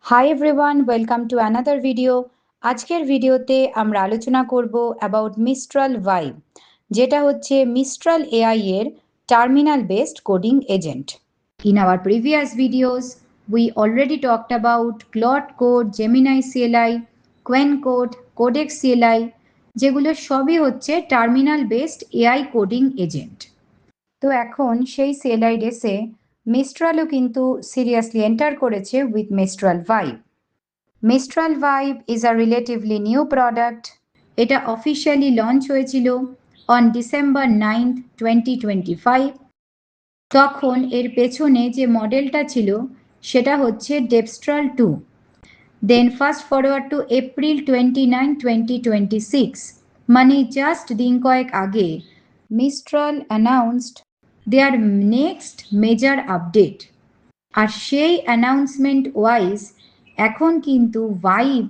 Hi everyone, welcome to another video. আজকের ভিডিওতে আমরা আলোচনা করব অ্যাবাউট মিস্ট্রাল ভাইব, যেটা হচ্ছে মিস্ট্রাল এআই এর terminal based coding agent. In our previous videos, we already talked about Claude Code, Gemini CLI, Qwen Code, Codex CLI, যেগুলো সবই হচ্ছে terminal based AI coding agent. তো এখন সেই CLI রেসে মিস্ট্রালও কিন্তু সিরিয়াসলি এন্টার করেছে with Mistral vibe. Mistral vibe is a relatively new product. এটা অফিসিয়ালি লঞ্চ হয়েছিল অন ডিসেম্বর 9, 2025। তখন এর পেছনে যে মডেলটা ছিল সেটা হচ্ছে Devstral 2। Then fast forward to April 29, 2026, মানে জাস্ট দিন কয়েক আগে Mistral announced their next major update. আর সেই অ্যানাউন্সমেন্ট ওয়াইজ এখন কিন্তু Vibe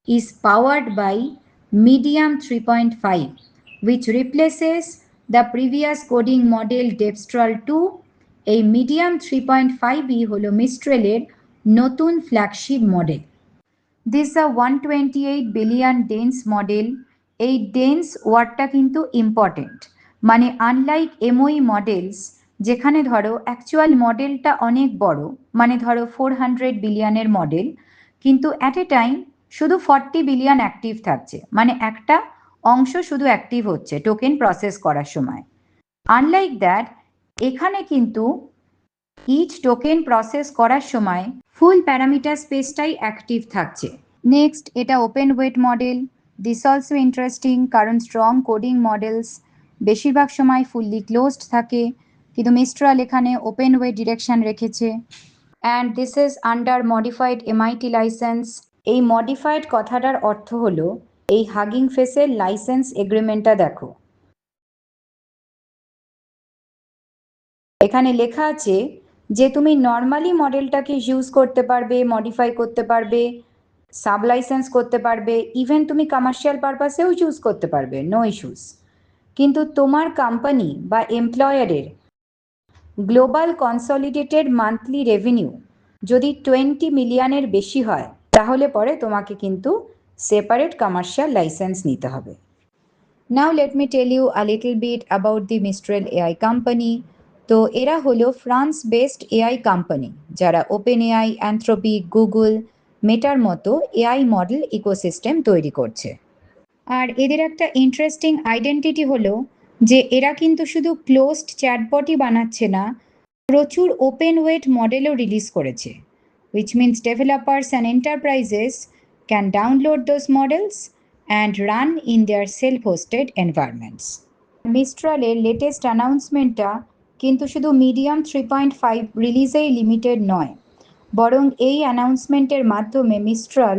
is powered by medium 3.5, which replaces the previous coding model Depstral 2। এই মিডিয়াম 3.5ই হলো মিস্ট্রেলের নতুন flagship model. This a 128 billion dense model. এই ডেন্স ওয়ার্ডটা কিন্তু ইম্পর্টেন্ট, মানে আনলাইক এমওই মডেলস যেখানে ধরো অ্যাকচুয়াল মডেলটা অনেক বড়, মানে ধরো 400 বিলিয়নের মডেল, কিন্তু অ্যাট এ টাইম শুধু 40 বিলিয়ন অ্যাক্টিভ থাকছে, মানে একটা অংশ শুধু অ্যাক্টিভ হচ্ছে টোকেন প্রসেস করার সময়। আনলাইক দ্যাট, এখানে কিন্তু ইচ টোকেন প্রসেস করার সময় ফুল প্যারামিটার স্পেসটাই অ্যাক্টিভ থাকছে। নেক্সট, এটা open weight model. This also interesting, কারণ স্ট্রং কোডিং মডেলস বেশিরভাগ সময় ফুললি ক্লোজড থাকে, কিন্তু মিস্ট্রাল এখানে ওপেন ওয়েট ডিরেকশন রেখেছে। And this is under modified MIT license. এই মডিফাইড কথাটার অর্থ হলো এই হাগিং ফেসের লাইসেন্স এগ্রিমেন্টটা দেখো, এখানে লেখা আছে যে তুমি নর্মালি মডেলটাকে ইউজ করতে পারবে, মডিফাই করতে পারবে, সাব লাইসেন্স করতে পারবে, ইভেন তুমি কমার্শিয়াল পারপাসেও ইউজ করতে পারবে, নো ইস্যুস। কিন্তু তোমার কোম্পানি বা এমপ্লয়ারের গ্লোবাল কনসলিডেটেড মান্থলি রেভিনিউ যদি 20 মিলিয়নের বেশি হয়, তাহলে পরে তোমাকে কিন্তু সেপারেট কমার্শিয়াল লাইসেন্স নিতে হবে। Now let me tell you a little bit about the Mistral AI company. তো এরা হলো ফ্রান্স বেসড এআই কোম্পানি, যারা ওপেন এআই, অ্যান্থ্রোপি, গুগল, মেটার মতো এআই মডেল ইকোসিস্টেম তৈরি করছে। আর এদের একটা ইন্টারেস্টিং আইডেন্টিটি হলো যে এরা কিন্তু শুধু ক্লোজড চ্যাটবটই বানাচ্ছে না, প্রচুর ওপেন ওয়েট মডেলও রিলিজ করেছে, which means developers and enterprises can download those models and run in their self-hosted environments. মিস্ট্রালের লেটেস্ট অ্যানাউন্সমেন্টটা কিন্তু শুধু মিডিয়াম 3.5 রিলিজেই লিমিটেড নয়, বরং এই অ্যানাউন্সমেন্টের মাধ্যমে মিস্ট্রাল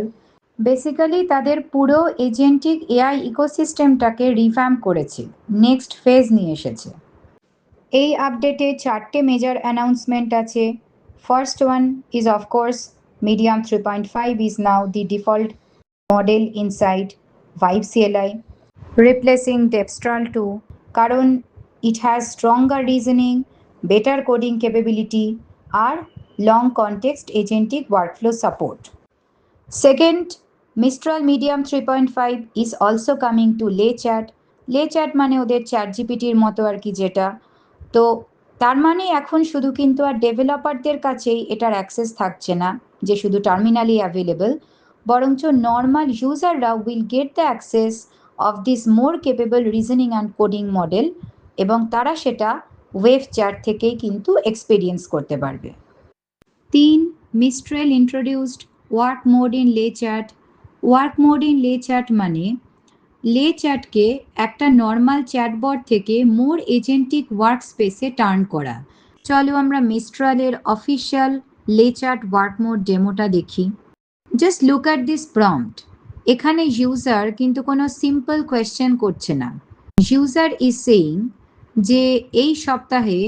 বেসিক্যালি তাদের পুরো এজেন্টিক এআই ইকোসিস্টেমটাকে রিভ্যাম্প করেছে, নেক্সট ফেজ নিয়ে এসেছে। এই আপডেটে 4টে মেজর অ্যানাউন্সমেন্ট আছে। First one is of course medium 3.5 is now the default model inside Vibe CLI, replacing Depstral 2, কারণ it has stronger reasoning, better coding capability R long context agentic workflow support. Second, Mistral Medium 3.5 is also coming to LayChat. LayChat মানে ওদের chat জিপিটির মতো আর কি, যেটা তো তার মানে এখন শুধু কিন্তু আর ডেভেলপারদের কাছেই এটার অ্যাক্সেস থাকছে না যে শুধু টার্মিনালি অ্যাভেলেবল, বরঞ্চ নর্মাল ইউজাররা will get the access of this more capable reasoning and coding model, এবং তারা সেটা ওয়েব চ্যাট থেকেই কিন্তু এক্সপিরিয়েন্স করতে পারবে। 3, Mistral introduced work mode in LeChat. Work mode in LeChat মানে লেচ্যাটকে একটা নর্মাল চ্যাটবট থেকে মোর এজেন্টিক ওয়ার্ক স্পেসে টার্ন করা। চলো আমরা মিস্ট্রালের অফিসিয়াল লেচ্যাট ওয়ার্ক মোড ডেমোটা দেখি। Just look at this prompt. এখানে ইউজার কিন্তু কোনো সিম্পল কোয়েশ্চেন করছে না। ইউজার ইজ সেইং যে এই সপ্তাহে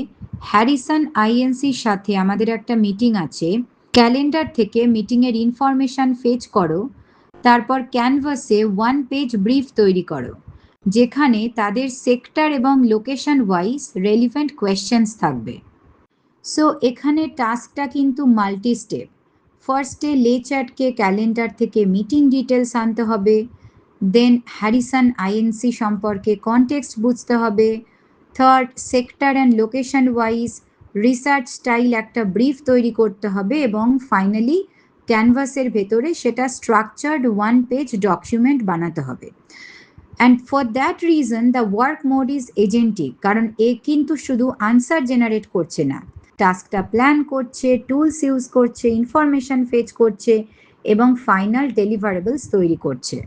হ্যারিসন আইএনসির সাথে আমাদের একটা মিটিং আছে, ক্যালেন্ডার থেকে মিটিংয়ের ইনফরমেশান ফেচ করো, তারপর ক্যানভাসে 1 পেজ ব্রিফ তৈরি করো, যেখানে তাদের সেক্টর এবং লোকেশন ওয়াইজ রেলিভেন্ট কোয়েশ্চেন্স থাকবে। সো এখানে টাস্কটা কিন্তু মাল্টি স্টেপ। ফার্স্টে লেচ্যাটকে ক্যালেন্ডার থেকে মিটিং ডিটেলস আনতে হবে, দেন হ্যারিসন আইএনসি সম্পর্কে কনটেক্সট বুঝতে হবে, third sector and location wise research style একটা ব্রিফ তৈরি করতে হবে, এবং ফাইনালি ক্যানভাসের ভেতরে সেটা স্ট্রাকচার্ড ওয়ান পেজ ডকুমেন্ট বানাতে হবে। And for that reason the work mode is agentic, কারণ এ কিন্তু শুধু আনসার জেনারেট করছে না, টাস্কটা প্ল্যান করছে, টুলস ইউজ করছে, ইনফরমেশন ফেচ করছে এবং ফাইনাল ডেলিভারেবলস তৈরি করছে।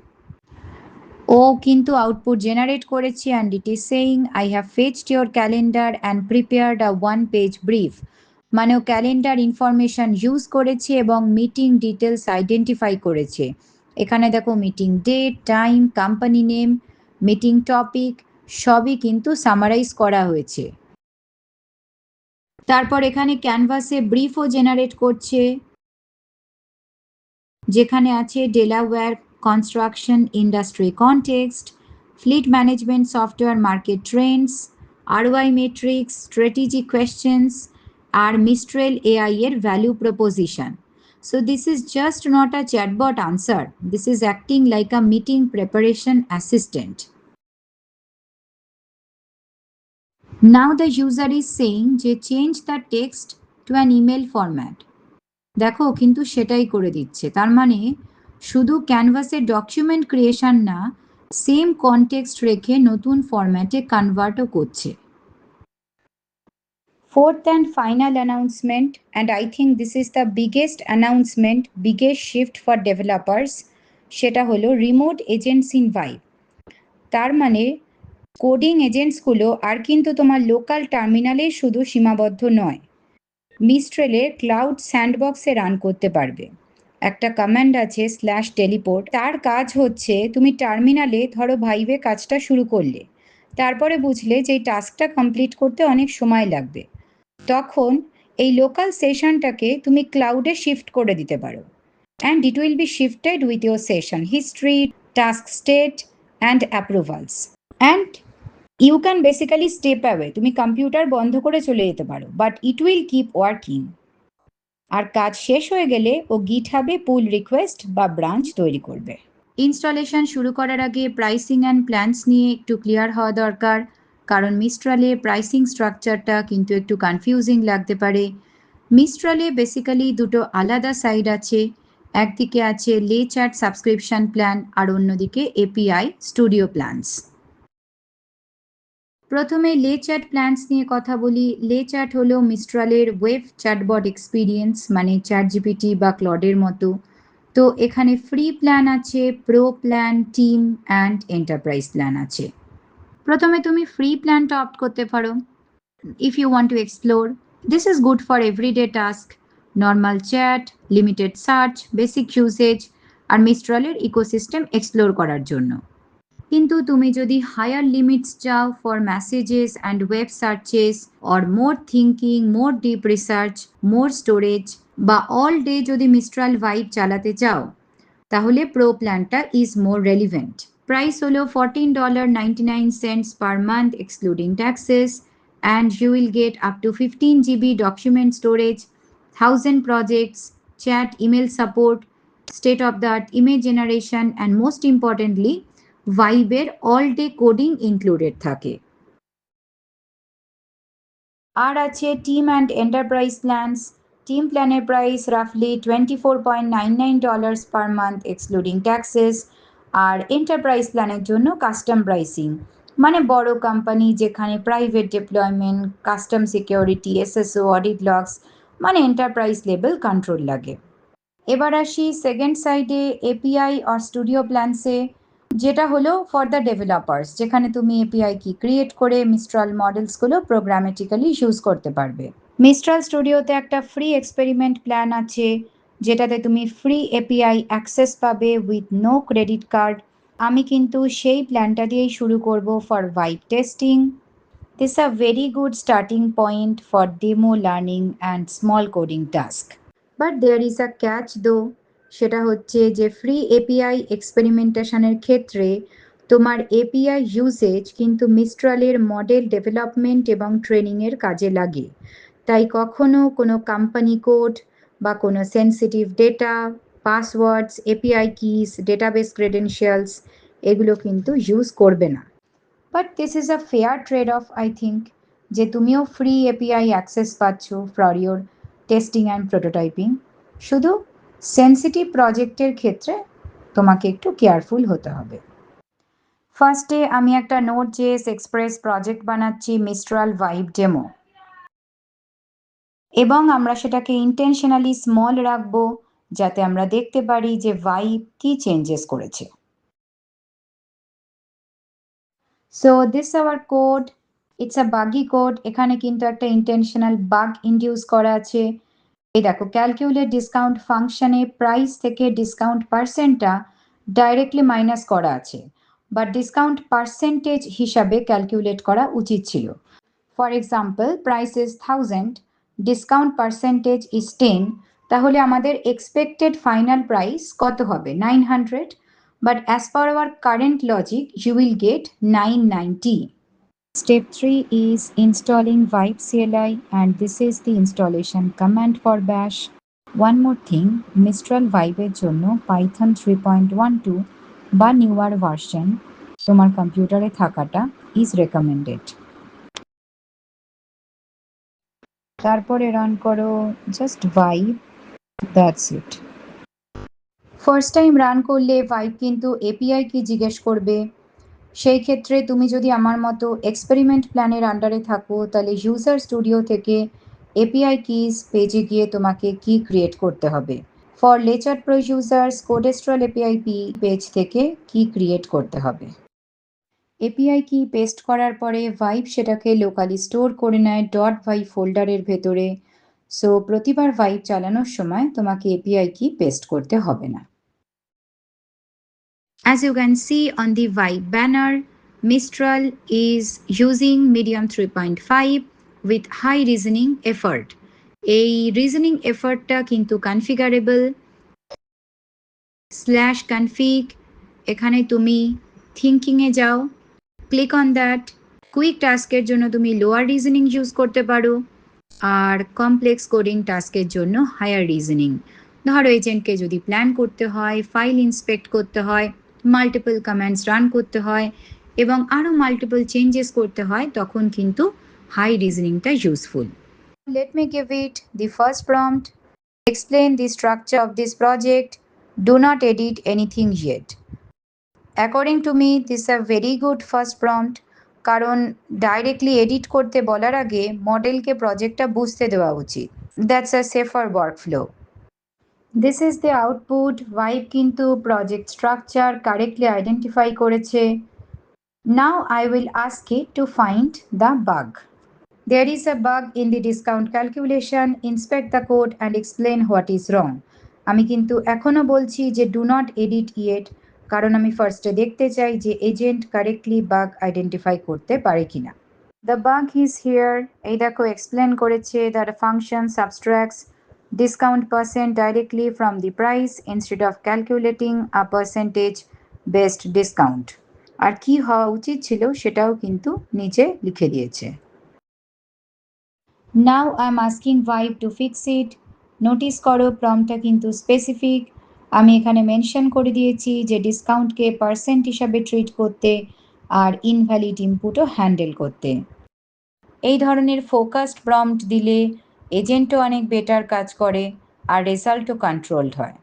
ও কিন্তু আউটপুট জেনারেট করেছে and it is saying I have fetched your calendar and prepared a one page brief, মানে ও ক্যালেন্ডার ইনফরমেশন ইউজ করেছে এবং মিটিং ডিটেলস আইডেন্টিফাই করেছে। এখানে দেখো meeting date, time, company name, meeting topic সবই কিন্তু সামারাইজ করা হয়েছে। তারপর এখানে ক্যানভাসে ব্রিফও জেনারেট করছে, যেখানে আছে Delaware construction industry context, fleet management software market trends, ROI metrics, strategy questions আর মিস্ট্রেল এআই এর value proposition. So this is just not a chatbot answer. This is acting like a meeting preparation assistant. Now the user is saying যে change the text to an email format. দেখো কিন্তু সেটাই করে দিচ্ছে, তার মানে শুধু ক্যানভাসের ডকুমেন্ট ক্রিয়েশন না, সেম কনটেক্সট রেখে নতুন ফরম্যাটে কনভার্টও করছে। Fourth and final announcement, and I think this is the biggest announcement, biggest shift for developers, সেটা হলো রিমোট এজেন্টস ইন ভাইব। তার মানে কোডিং এজেন্টসগুলো আর কিন্তু তোমার লোকাল টার্মিনালে শুধু সীমাবদ্ধ নয়, মিস্ট্রেলে ক্লাউড স্যান্ডবক্সে রান করতে পারবে। একটা কমান্ড আছে /টেলিপোর্ট, তার কাজ হচ্ছে তুমি টার্মিনালে ধরো ভাইবে কাজটা শুরু করলে, তারপরে বুঝলে যে এই টাস্কটা কমপ্লিট করতে অনেক সময় লাগবে, তখন এই লোকাল সেশনটাকে তুমি ক্লাউডে শিফট করে দিতে পারো, and it will be shifted with your session history, task state and approvals, and you can basically step away, তুমি কম্পিউটার বন্ধ করে চলে যেতে পারো, but it will keep working. আর কাজ শেষ হয়ে গেলে ও গিটহাবে পুল রিকোয়েস্ট বা ব্রাঞ্চ তৈরি করবে। ইনস্টলেশন শুরু করার আগে প্রাইসিং অ্যান্ড প্ল্যানস নিয়ে একটু ক্লিয়ার হওয়া দরকার, কারণ মিস্ট্রালে প্রাইসিং স্ট্রাকচারটা কিন্তু একটু কনফিউজিং লাগতে পারে। মিস্ট্রালে বেসিক্যালি দুটো আলাদা সাইড আছে, একদিকে আছে লেচ্যাট সাবস্ক্রিপশন প্ল্যান আর অন্যদিকে এপিআই স্টুডিও প্ল্যানস। প্রথমে লেচ্যাট প্ল্যানস নিয়ে কথা বলি। লেচ্যাট হলো মিস্ট্রালের ওয়েব চ্যাটবট এক্সপিরিয়েন্স, মানে চ্যাটজিপিটি বা ক্লডের মতো। তো এখানে ফ্রি প্ল্যান আছে, pro plan, team and enterprise plan আছে। প্রথমে তুমি ফ্রি প্ল্যানটা অপ্ট করতে পারো if you want to explore. This is good for everyday task, normal chat, limited search, basic usage আর মিস্ট্রালের ইকোসিস্টেম এক্সপ্লোর করার জন্য। কিন্তু তুমি যদি হায়ার লিমিটস চাও for messages and web searches or more thinking, more deep research, more storage বা all day যদি মিস্ট্রাল ভাইব চালাতে চাও, তাহলে প্রো প্ল্যানটা ইজ মোর রেলিভেন্ট। প্রাইস হলো $14.99 per month excluding taxes, and you will get up to 15 GB document storage, 1000 projects, chat, email support, state of the art image generation, and most importantly ভাইবের all day coding included থাকে। আর আছে team and enterprise plans. Team প্ল্যানের price রাফলি $24.99 per month excluding taxes, আর enterprise প্ল্যানের জন্য custom pricing, মানে বড় কোম্পানি যেখানে private deployment, custom security, SSO, audit logs, মানে এন্টারপ্রাইজ লেভেল কন্ট্রোল লাগে। এবার আসি সেকেন্ড সাইডে এপিআই আর স্টুডিও প্ল্যানসে, যেটা হলো ফর দ্য ডেভেলপার্স, যেখানে তুমি এপিআই কি ক্রিয়েট করে মিস্ট্রাল মডেলসগুলো প্রোগ্রামেটিক্যালি ইউজ করতে পারবে। মিস্ট্রাল স্টুডিওতে একটা ফ্রি এক্সপেরিমেন্ট প্ল্যান আছে, যেটাতে তুমি ফ্রি এপিআই অ্যাক্সেস পাবে উইথ নো ক্রেডিট কার্ড। আমি কিন্তু সেই প্ল্যানটা দিয়েই শুরু করব for Vibe testing. This a very good starting point for demo learning and small coding task. But there is a catch though, সেটা হচ্ছে যে ফ্রি এপিআই এক্সপেরিমেন্টেশনের ক্ষেত্রে তোমার এপিআই ইউজেজ কিন্তু মিস্ট্রালের মডেল ডেভেলপমেন্ট এবং ট্রেনিংয়ের কাজে লাগে। তাই কখনো কোনো কোম্পানি কোড বা কোনো sensitive data, passwords, API kiss, database credentials এগুলো কিন্তু ইউজ করবে না। But this is a fair trade of I think, যে তুমিও ফ্রি এপিআই অ্যাক্সেস পাচ্ছ for your testing and prototyping. শুধু সেন্সিটিভ প্রজেক্টের ক্ষেত্রে তোমাকে একটু কেয়ারফুল হতে হবে। ফার্স্টে আমি একটা নোট.js এক্সপ্রেস প্রজেক্ট বানাচ্ছি মিস্ট্রাল ভাইব ডেমো, এবং আমরা সেটাকে ইন্টেনশনালি স্মল রাখবো যাতে আমরা দেখতে পারি যে ভাইব কি চেঞ্জেস করেছে। So this our code, it's a buggy code. এখানে কিন্তু একটা ইন্টেনশনাল বাগ ইন্ডিউস করা আছে। এই দেখো, ক্যালকুলেট ডিসকাউন্ট ফাংশনে প্রাইস থেকে ডিসকাউন্ট পার্সেন্টটা ডাইরেক্টলি মাইনাস করা আছে, বাট ডিসকাউন্ট পার্সেন্টেজ হিসাবে ক্যালকুলেট করা উচিত ছিল। For example, price is 1000, discount percentage is 10, তাহলে আমাদের এক্সপেক্টেড ফাইনাল প্রাইস কত হবে? 900, but as per our current logic you will get 990. Step 3 is installing Vibe CLI, and this is the installation command for Bash. One more thing, Mistral Vibe এর জন্য Python 3.12 বা newer version তোমার কম্পিউটারে থাকাটা is recommended. তারপরে run করো just vibe, that's it. First time run করলে vibe কিন্তু এপিআই কি জিজ্ঞেস করবে। সেই ক্ষেত্রে তুমি যদি আমার মতো এক্সপেরিমেন্ট প্ল্যানের আন্ডারে থাকো, তাহলে ইউজার স্টুডিও থেকে এপিআই কিজ পেজে গিয়ে তোমাকে কি ক্রিয়েট করতে হবে। For LeChat pro users, Codestral API page থেকে কি ক্রিয়েট করতে হবে। এপিআই কি পেস্ট করার পরে ভাইব সেটাকে লোকালি স্টোর করে নেয় .ভাইব ফোল্ডারের ভেতরে। সো প্রতিবার ভাইব চালানোর সময় তোমাকে এপিআই কি পেস্ট করতে হবে না। As you can see on the Vibe banner, Mistral is using Medium 3.5 with high reasoning effort. এই রিজনিং এফার্টটা কিন্তু কনফিগারেবল /config, এখানে তুমি থিঙ্কিংয়ে যাও, ক্লিক অন দ্যাট। কুইক টাস্কের জন্য তুমি লোয়ার রিজনিং ইউজ করতে পারো, আর কমপ্লেক্স কোডিং টাস্কের জন্য হায়ার রিজনিং। ধরো এজেন্টকে যদি প্ল্যান করতে হয়, ফাইল ইন্সপেক্ট করতে হয়, মাল্টিপল কমান্ডস রান করতে হয় এবং আরও মাল্টিপল চেঞ্জেস করতে হয়, তখন কিন্তু হাই রিজনিংটা useful. Let me give it the first prompt, explain the structure of this project, do not edit anything yet. According to me this a very good first prompt, কারণ directly edit করতে বলার আগে মডেলকে প্রজেক্টটা বুঝতে দেওয়া উচিত। That's a safer workflow. This is the output. Vibe কিন্তু প্রজেক্ট স্ট্রাকচার কারেক্টলি আইডেন্টিফাই করেছে। Now I will ask it to find the bug. There is a bug in the discount calculation. Inspect the code and explain what is wrong. আমি কিন্তু এখনো বলছি যে do not edit yet, কারণ আমি ফার্স্টে দেখতে চাই যে এজেন্ট কারেক্টলি বাগ আইডেন্টিফাই করতে পারে কিনা। The bug is here. এই দেখো এক্সপ্লেন করেছে that function subtracts discount percent directly from the price instead of calculating a percentage based discount. আর কি হওয়া উচিত ছিল সেটাও কিন্তু নিচে লিখে দিয়েছে। Now I am asking Vibe to fix it. Notice করো প্রম্পটটা কিন্তু স্পেসিফিক। আমি এখানে মেনশন করে দিয়েছি যে ডিসকাউন্টকে পার্সেন্ট হিসাবে ট্রিট করতে আর ইনভ্যালিড ইনপুটও হ্যান্ডেল করতে। এই ধরনের ফোকাসড প্রম্পট দিলে এজেন্টও অনেক বেটার কাজ করে আর রেজাল্টও কন্ট্রোলড হয়।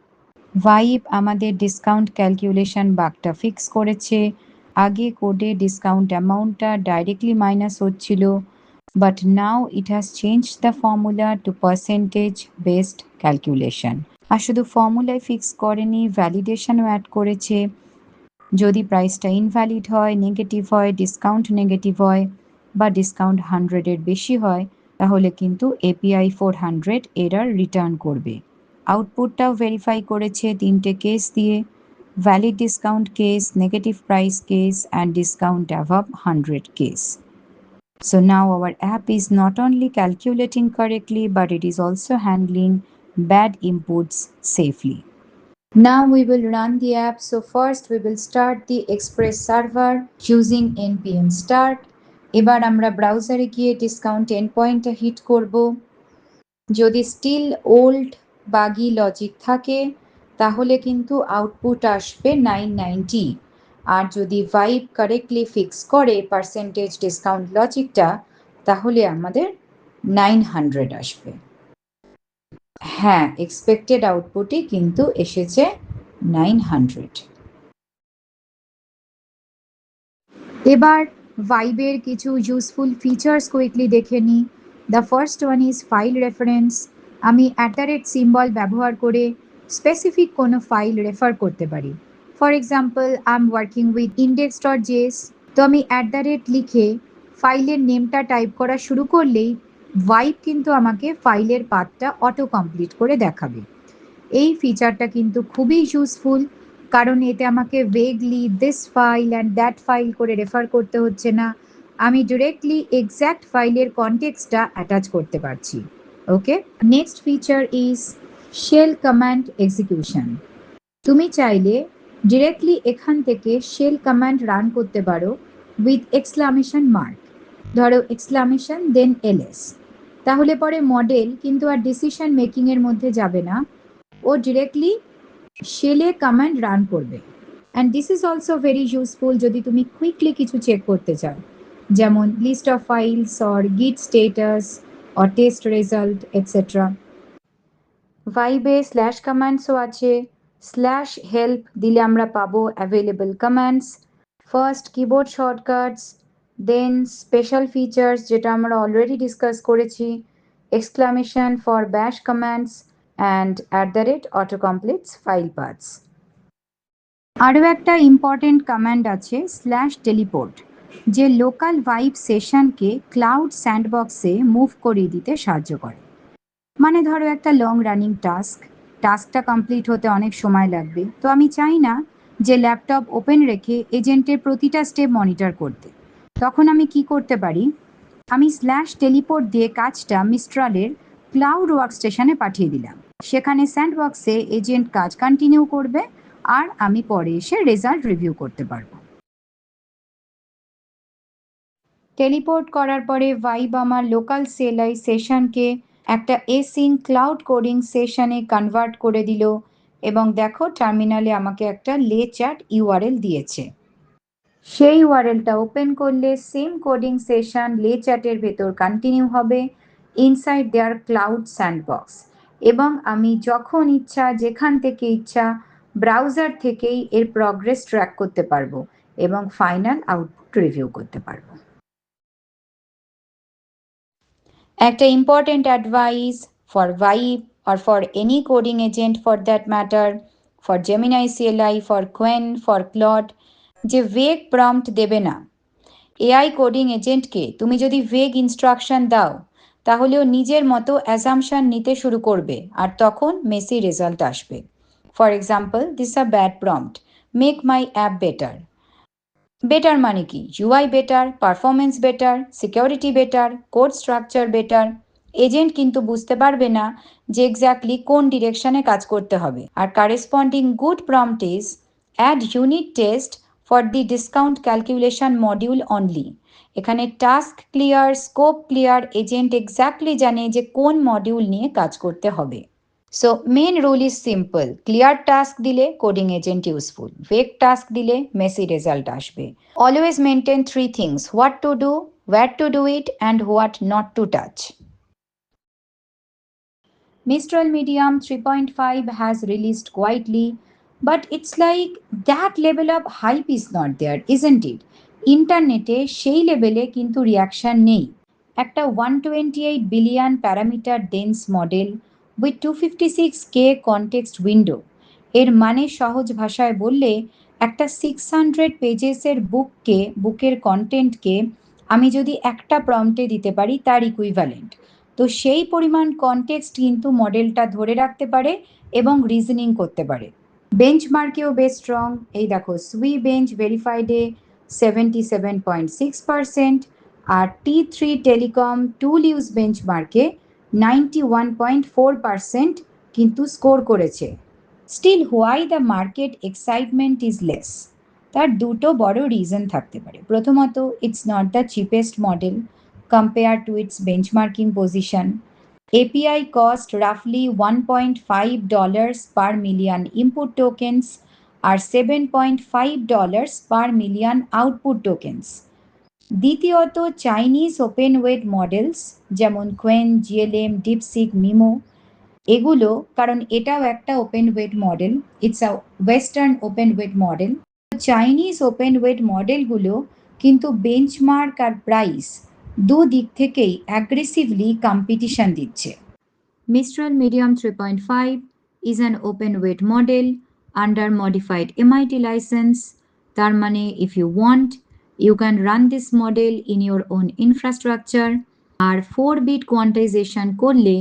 ভাইব আমাদের ডিসকাউন্ট ক্যালকুলেশন বাগটা ফিক্স করেছে। আগে কোডে ডিসকাউন্ট অ্যামাউন্টটা ডাইরেক্টলি মাইনাস হচ্ছিল, but now it has changed the formula to percentage based calculation. আর শুধু ফর্মুলায় ফিক্স করেনি, ভ্যালিডেশনও অ্যাড করেছে। যদি প্রাইসটা ইনভ্যালিড হয়, নেগেটিভ হয়, ডিসকাউন্ট নেগেটিভ হয় বা ডিসকাউন্ট 100-এর বেশি হয়, তাহলে কিন্তু এপিআই 400 এরার রিটার্ন করবে। আউটপুটটাও ভেরিফাই করেছে 3টে কেস দিয়ে, valid discount case, negative price case and discount অ্যাভাব 100 case. So now our app is not only calculating correctly, but it is also handling bad inputs safely. Now we will run the app. So first we will start the Express server using npm start. এবার আমরা ব্রাউজারে গিয়ে discount এন্ডপয়েন্টটা hit করব। যদি still old বাগি logic থাকে তাহলে কিন্তু আউটপুট আসবে 990, আর যদি ভাইব কারেক্টলি ফিক্স করে পার্সেন্টেজ ডিসকাউন্ট লজিকটা তাহলে আমাদের 900 আসবে। হ্যাঁ, এক্সপেক্টেড আউটপুটই কিন্তু এসেছে 900। এবার ভাইবের কিছু ইউজফুল ফিচার্স কুইকলি দেখে নিই। The first one is file reference. আমি সিম্বল ব্যবহার করে স্পেসিফিক কোনো ফাইল রেফার করতে পারি। For example, I am working with index.js, তো আমি লিখে ফাইলের নেমটা টাইপ করা শুরু করলেই ভাইব কিন্তু আমাকে ফাইলের পাথটা অটো কমপ্লিট করে দেখাবে। এই ফিচারটা কিন্তু খুবই ইউজফুল, কারণ এতে আমাকে vaguely this file and that file করে রেফার করতে হচ্ছে না, আমি ডিরেক্টলি এক্স্যাক্ট ফাইলের কনটেক্সটটা অ্যাটাচ করতে পারছি। Okay, next feature is shell command execution. তুমি চাইলে ডিরেক্টলি এখান থেকে শেল কমান্ড রান করতে পারো উইথ এক্সক্লামেশন মার্ক, ধরো এক্সক্লামেশন দেন এলএস, তাহলে পরে মডেল কিন্তু আর ডিসিশন মেকিং এর মধ্যে যাবে না, ও ডিরেক্টলি শেলে কমান্ড রান করবে। And this is also very useful যদি তুমি কুইকলি কিছু চেক করতে চাও, যেমন list of files or git status or test result etcetera. ভাইবে স্ল্যাশ কমান্ডসও আছে। স্ল্যাশ হেল্প দিলে আমরা পাবো available commands, first keyboard shortcuts, then special features যেটা আমরা অলরেডি ডিসকাস করেছি, exclamation for bash commands and @autocompletes file paths. আরও একটা ইম্পর্টেন্ট কমান্ড আছে স্ল্যাশ টেলিপোর্ট, যে লোকাল ভাইব সেশনকে ক্লাউড স্যান্ডবক্সে মুভ করিয়ে দিতে সাহায্য করে। মানে ধরো একটা লং রানিং টাস্কটা কমপ্লিট হতে অনেক সময় লাগবে, তো আমি চাই না যে ল্যাপটপ ওপেন রেখে এজেন্টের প্রতিটা স্টেপ মনিটর করতে। তখন আমি কি করতে পারি, আমি স্ল্যাশ টেলিপোর্ট দিয়ে কাজটা মিস্ট্রালের ক্লাউড ওয়ার্কস্টেশনে পাঠিয়ে দিলাম, সেখানে স্যান্ডবক্সে এজেন্ট কাজ কন্টিনিউ করবে আর আমি পরে এসে রেজাল্ট রিভিউ করতে পারবো। টেলিপোর্ট করার পরে ভাইব আমার লোকাল সেলাই সেশনকে একটা এসিং ক্লাউড কোডিং সেশনে কনভার্ট করে দিল, এবং দেখো টার্মিনালে আমাকে একটা লে চ্যাট ইউআরএল দিয়েছে। সেই ইউআরএলটা ওপেন করলে সেম কোডিং সেশন লে চ্যাটের ভেতর কন্টিনিউ হবে ইনসাইড দেয়ার ক্লাউড স্যান্ডবক্স, এবং আমি যখন ইচ্ছা যেখান থেকে ইচ্ছা ব্রাউজার থেকেই এর প্রগ্রেস ট্র্যাক করতে পারবো এবং ফাইনাল আউটপুট রিভিউ করতে পারবো। একটা important advice for vibe or for any coding agent for that matter, for Gemini CLI, for Qwen, for Claude, যে ভেগ প্রম্পট দেবে না। এআই কোডিং এজেন্টকে তুমি যদি ভেগ ইনস্ট্রাকশন দাও তাহলে ও নিজের মতো অ্যাসাম্পশন নিতে শুরু করবে আর তখন মেসি রেজাল্ট আসবে। For example, this a bad prompt, make my app better. Better মানে কি? UI better, performance better, security better, code structure better. Agent কিন্তু বুঝতে পারবে না যে এক্স্যাক্টলি কোন ডিরেকশনে কাজ করতে হবে। আর corresponding good prompt is add unit test for the discount calculation module only. এখানে task clear, scope clear, agent exactly জানে যে কোন মডিউল নিয়ে কাজ করতে হবে। So main rule is simple, clear task দিলে coding agent useful, vague task দিলে মেসি রেজাল্ট আসবে। Always maintain 3 things: what to do, where to do it, and what not to touch. Mistral Medium 3.5 has released quietly, but it's like that level of hype is not there, isn't it? ইন্টারনেটে সেই লেভেলে কিন্তু reaction নেই। একটা 128 billion parameter dense model with 256K context window, এর মানে সহজ ভাষায় বললে একটা 600 পেজেসের বুকের কন্টেন্টকে আমি যদি একটা প্রম্পটে দিতে পারি তার ইকুইভ্যালেন্ট, তো সেই পরিমাণ কনটেক্সট কিন্তু মডেলটা ধরে রাখতে পারে এবং রিজনিং করতে পারে। বেঞ্চমার্কেও বেশ স্ট্রং, এই দেখো সুই বেঞ্চ ভেরিফাইডে 77.6%, আর T3 টেলিকম টুল ইউজ বেঞ্চমার্কে 91.4% কিন্তু স্কোর করেছে। Still why the market excitement is less? তার দুটো বড় রিজন থাকতে পারে। প্রথমত, it's not the cheapest model compare to its benchmarking position. API cost roughly $1.5 per million input tokens আর $7.5 per million output tokens. দ্বিতীয়ত চাইনিজ ওপেন ওয়েট মডেলস যেমন Qwen, GLM, DeepSeek, MiMo এগুলো, কারণ এটাও একটা open weight model, it's a western open weight model. Chinese open weight মডেলগুলো কিন্তু benchmark আর প্রাইস দুদিক থেকেই অ্যাগ্রেসিভলি কম্পিটিশন দিচ্ছে। Mistral Medium 3.5 is an open weight model under modified MIT license. তার মানে if you want, you can run this model in your own infrastructure. R 4-bit quantization করলে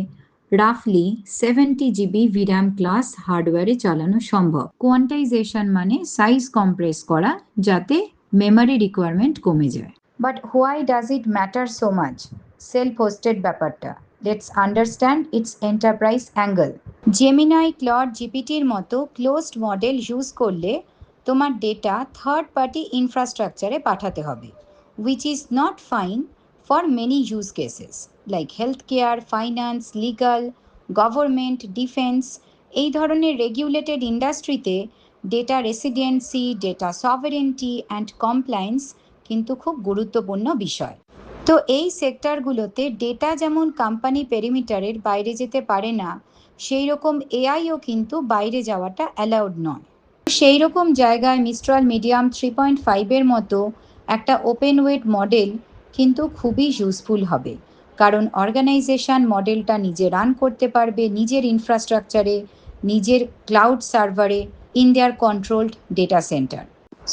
রাফলি 70 GB VRAM class হার্ডওয়্যারে চালানো সম্ভব। Quantisation মানে size compress করা যাতে memory requirement কমে যায়। But why does it matter so much? Self hosted ব্যাপারটা, let's understand its enterprise angle. Gemini, Claude, জিপিটির মতো ক্লোজড মডেল ইউজ করলে তোমার ডেটা থার্ড পার্টি ইনফ্রাস্ট্রাকচারে পাঠাতে হবে, which is not fine for many use cases like healthcare, finance, legal, government, defense. এই ধরনের regulated ইন্ডাস্ট্রিতে data residency, data sovereignty and compliance কিন্তু খুব গুরুত্বপূর্ণ বিষয়। তো এই সেক্টরগুলোতে ডেটা যেমন কোম্পানি পেরিমিটারের বাইরে যেতে পারে না, সেই রকম এআইও কিন্তু বাইরে যাওয়াটা অ্যালাউড নয়। সেই রকম জায়গায় মিস্ট্রাল মিডিয়াম 3.5-এর মতো একটা ওপেন ওয়েট মডেল কিন্তু খুবই ইউজফুল হবে, কারণ অর্গানাইজেশন মডেলটা নিজে রান করতে পারবে নিজের ইনফ্রাস্ট্রাকচারে, নিজের ক্লাউড সার্ভারে, in their controlled data centre.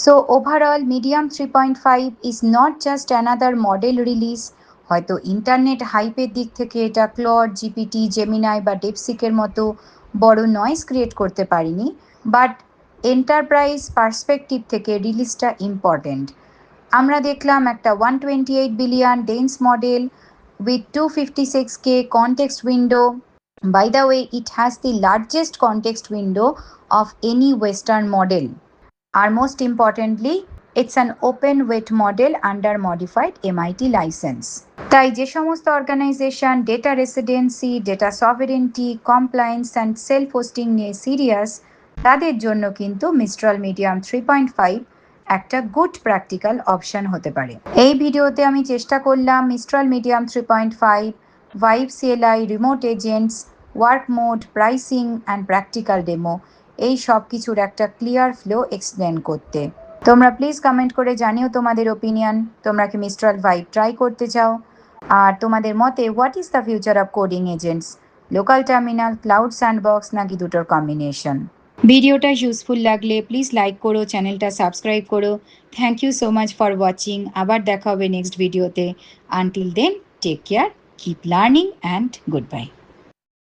So overall medium 3.5 is not just another model release. হয়তো ইন্টারনেট হাইপের দিক থেকে এটা ক্লড, জিপিটি, জেমিনাই বা ডেপসিকের মতো বড় নয়েজ ক্রিয়েট করতে পারিনি, বাট এন্টারপ্রাইজ পার্সপেক্টিভ থেকে রিলিজটা ইম্পর্টেন্ট। আমরা দেখলাম একটা 128 billion dense model with 256K context window. By the way, it has the largest context window of any Western model. And most importantly, it's an open weight model under modified MIT license. তাই যে সমস্ত organization data residency, data sovereignty, compliance and self hosting নিয়ে serious, তাদের জন্য কিন্তু Mistral medium 3.5 একটা good practical option হতে পারে। এই ভিডিওতে আমি চেষ্টা করলাম Mistral medium 3.5, vibe CLI, remote agents, work mode, pricing and practical demo, এই সব কিছুর একটা ক্লিয়ার ফ্লো এক্সপ্লেন করতে। তোমরা প্লিজ কমেন্ট করে জানিও তোমাদের ওপিনিয়ন, তোমরা কি মিস্ট্রাল ভাইব ট্রাই করতে চাও? আর তোমাদের মতে what is the future of coding agents, local terminal, cloud sandbox নাকি দুটোর কম্বিনেশন? ভিডিওটা ইউজফুল লাগলে প্লিজ লাইক করো, চ্যানেলটা সাবস্ক্রাইব করো। Thank you so much for watching. আবার দেখা হবে নেক্সট ভিডিওতে। Until then take care, keep learning and good bye.